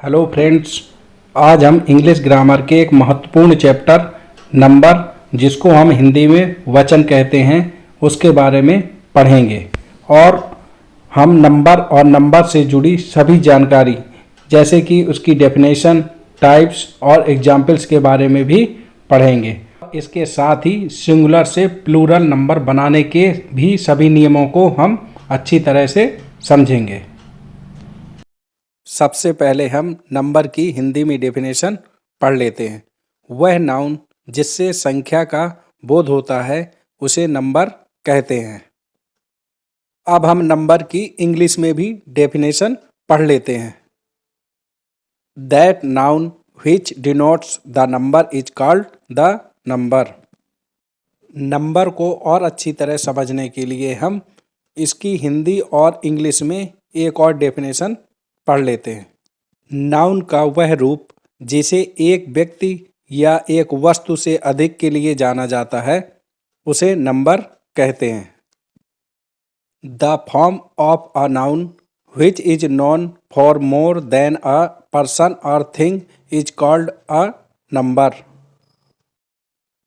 Hello friends, आज हम English grammar के एक महत्वपूर्ण चैप्टर नंबर, जिसको हम हिंदी में वचन कहते हैं, उसके बारे में पढ़ेंगे। और हम नंबर और नंबर से जुड़ी सभी जानकारी, जैसे कि उसकी डेफिनेशन, टाइप्स और एग्जाम्पल्स के बारे में भी पढ़ेंगे। इसके साथ ही सिंगुलर से प्लूरल नंबर बनाने के भी सभी नियमों को हम अच्छी तरह से समझेंगे। सबसे पहले हम नंबर की हिंदी में डेफिनेशन पढ़ लेते हैं। वह नाउन जिससे संख्या का बोध होता है उसे नंबर कहते हैं। अब हम नंबर की इंग्लिश में भी डेफिनेशन पढ़ लेते हैं। That noun which denotes the number is called the number. Number को और अच्छी तरह समझने के लिए हम इसकी हिंदी और इंग्लिश में एक और डेफिनेशन पढ़ लेते हैं। नाउन का वह रूप जिसे एक व्यक्ति या एक वस्तु से अधिक के लिए जाना जाता है उसे नंबर कहते हैं। The form of a noun which is known for more than a person or thing is called a number।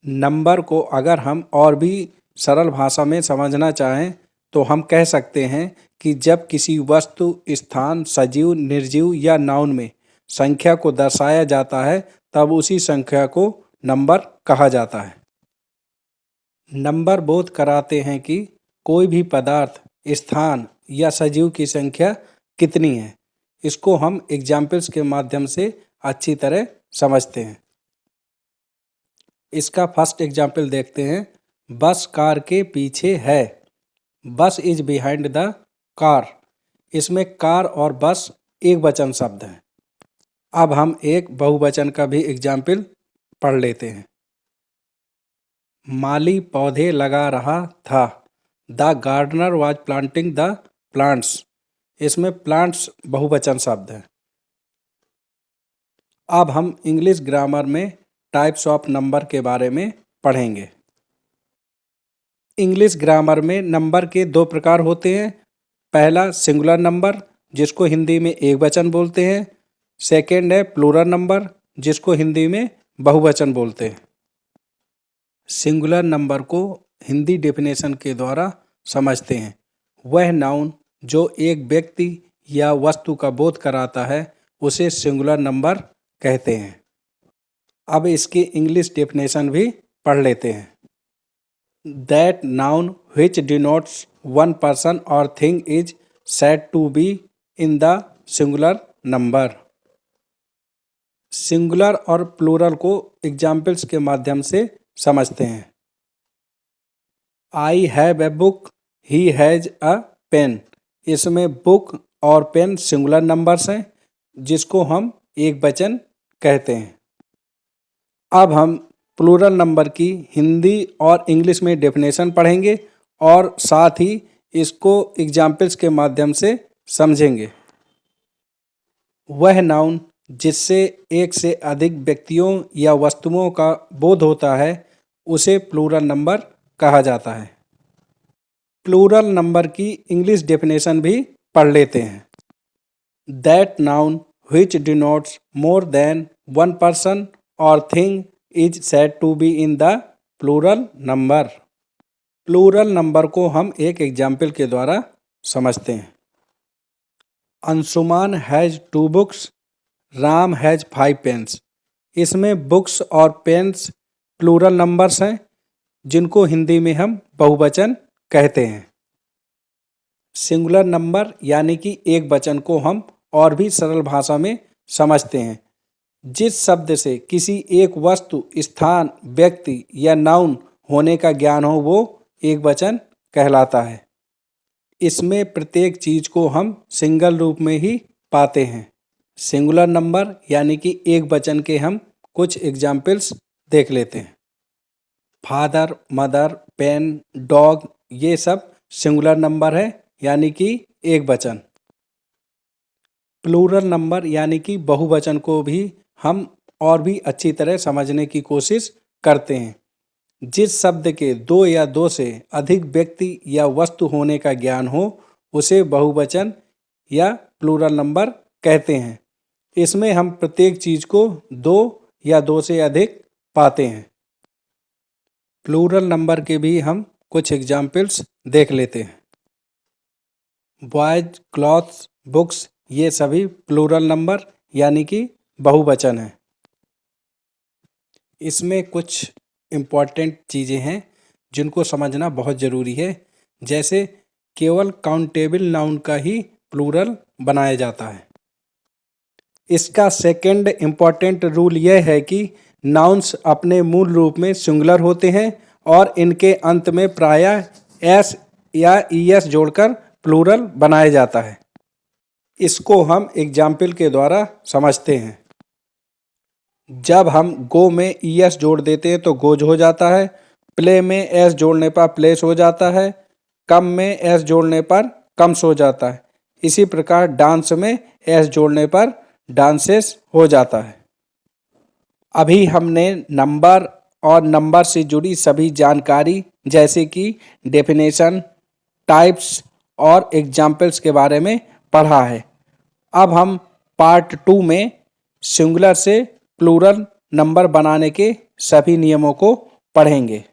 Number को अगर हम और भी सरल भाषा में समझना चाहें तो हम कह सकते हैं कि जब किसी वस्तु, स्थान, सजीव, निर्जीव या नाउन में संख्या को दर्शाया जाता है तब उसी संख्या को नंबर कहा जाता है। नंबर बोध कराते हैं कि कोई भी पदार्थ, स्थान या सजीव की संख्या कितनी है। इसको हम एग्जाम्पल्स के माध्यम से अच्छी तरह समझते हैं। इसका फर्स्ट एग्जाम्पल देखते हैं। बस कार के पीछे है। बस इज बिहाइंड द कार। इसमें कार और बस एक वचन शब्द हैं। अब हम एक बहुवचन का भी एग्जाम्पल पढ़ लेते हैं। माली पौधे लगा रहा था। The gardener was planting the plants. इसमें प्लांट्स बहुवचन शब्द है। अब हम इंग्लिश ग्रामर में टाइप्स ऑफ नंबर के बारे में पढ़ेंगे। इंग्लिश ग्रामर में नंबर के दो प्रकार होते हैं। पहला सिंगुलर नंबर, जिसको हिंदी में एक वचन बोलते हैं। सेकेंड है प्लूरल नंबर, जिसको हिंदी में बहुवचन बोलते हैं। सिंगुलर नंबर को हिंदी डेफिनेशन के द्वारा समझते हैं। वह नाउन जो एक व्यक्ति या वस्तु का बोध कराता है उसे सिंगुलर नंबर कहते हैं। अब इसकी इंग्लिश डेफिनेशन भी पढ़ लेते हैं। That noun which denotes one person or thing is said to be in the singular number। Singular और प्लूरल को एग्जाम्पल्स के माध्यम से समझते हैं। I have a book, he has a pen. इसमें बुक और पेन सिंगुलर नंबर्स हैं, जिसको हम एक वचन कहते हैं। अब हम प्लूरल नंबर की हिंदी और इंग्लिश में डेफिनेशन पढ़ेंगे और साथ ही इसको एग्जाम्पल्स के माध्यम से समझेंगे। वह नाउन जिससे एक से अधिक व्यक्तियों या वस्तुओं का बोध होता है उसे प्लूरल नंबर कहा जाता है। प्लूरल नंबर की इंग्लिश डेफिनेशन भी पढ़ लेते हैं। That noun which denotes more than one person or thing is said to be in the plural number। Plural number को हम एक एग्जाम्पल के द्वारा समझते हैं। Anshuman has 2 books, Ram has 5 pens. इसमें बुक्स और पेन्स प्लूरल नंबर्स हैं, जिनको हिंदी में हम बहुवचन कहते हैं। सिंगुलर नंबर यानी कि एक वचन को हम और भी सरल भाषा में समझते हैं। जिस शब्द से किसी एक वस्तु, स्थान, व्यक्ति या नाउन होने का ज्ञान हो वो एक वचन कहलाता है। इसमें प्रत्येक चीज को हम सिंगल रूप में ही पाते हैं। सिंगुलर नंबर यानी कि एक वचन के हम कुछ एग्जाम्पल्स देख लेते हैं। फादर, मदर, पेन, डॉग, ये सब सिंगुलर नंबर है यानी कि एक वचन। प्लूरल नंबर यानी कि बहुवचन को भी हम और भी अच्छी तरह समझने की कोशिश करते हैं। जिस शब्द के 2 या 2 से अधिक व्यक्ति या वस्तु होने का ज्ञान हो उसे बहुवचन या प्लूरल नंबर कहते हैं। इसमें हम प्रत्येक चीज को दो या दो से अधिक पाते हैं। प्लूरल नंबर के भी हम कुछ एग्जाम्पल्स देख लेते हैं। बॉयज, क्लॉथ्स, बुक्स, ये सभी प्लूरल नंबर यानी कि बहुवचन है। इसमें कुछ इम्पॉर्टेंट चीज़ें हैं जिनको समझना बहुत ज़रूरी है। जैसे केवल काउंटेबल नाउन का ही प्लूरल बनाया जाता है। इसका सेकंड इम्पॉर्टेंट रूल यह है कि नाउन्स अपने मूल रूप में सिंगुलर होते हैं और इनके अंत में प्रायः एस या ईएस जोड़कर प्लूरल बनाया जाता है। इसको हम एग्जाम्पल के द्वारा समझते हैं। जब हम गो में ईएस जोड़ देते हैं तो गोज हो जाता है। प्ले में एस जोड़ने पर प्लेस हो जाता है। कम में एस जोड़ने पर कम्स हो जाता है। इसी प्रकार डांस में एस जोड़ने पर डांसेस हो जाता है। अभी हमने नंबर और नंबर से जुड़ी सभी जानकारी जैसे कि डेफिनेशन, टाइप्स और एग्जाम्पल्स के बारे में पढ़ा है। अब हम पार्ट 2 में सिंगुलर से प्लूरल नंबर बनाने के सभी नियमों को पढ़ेंगे।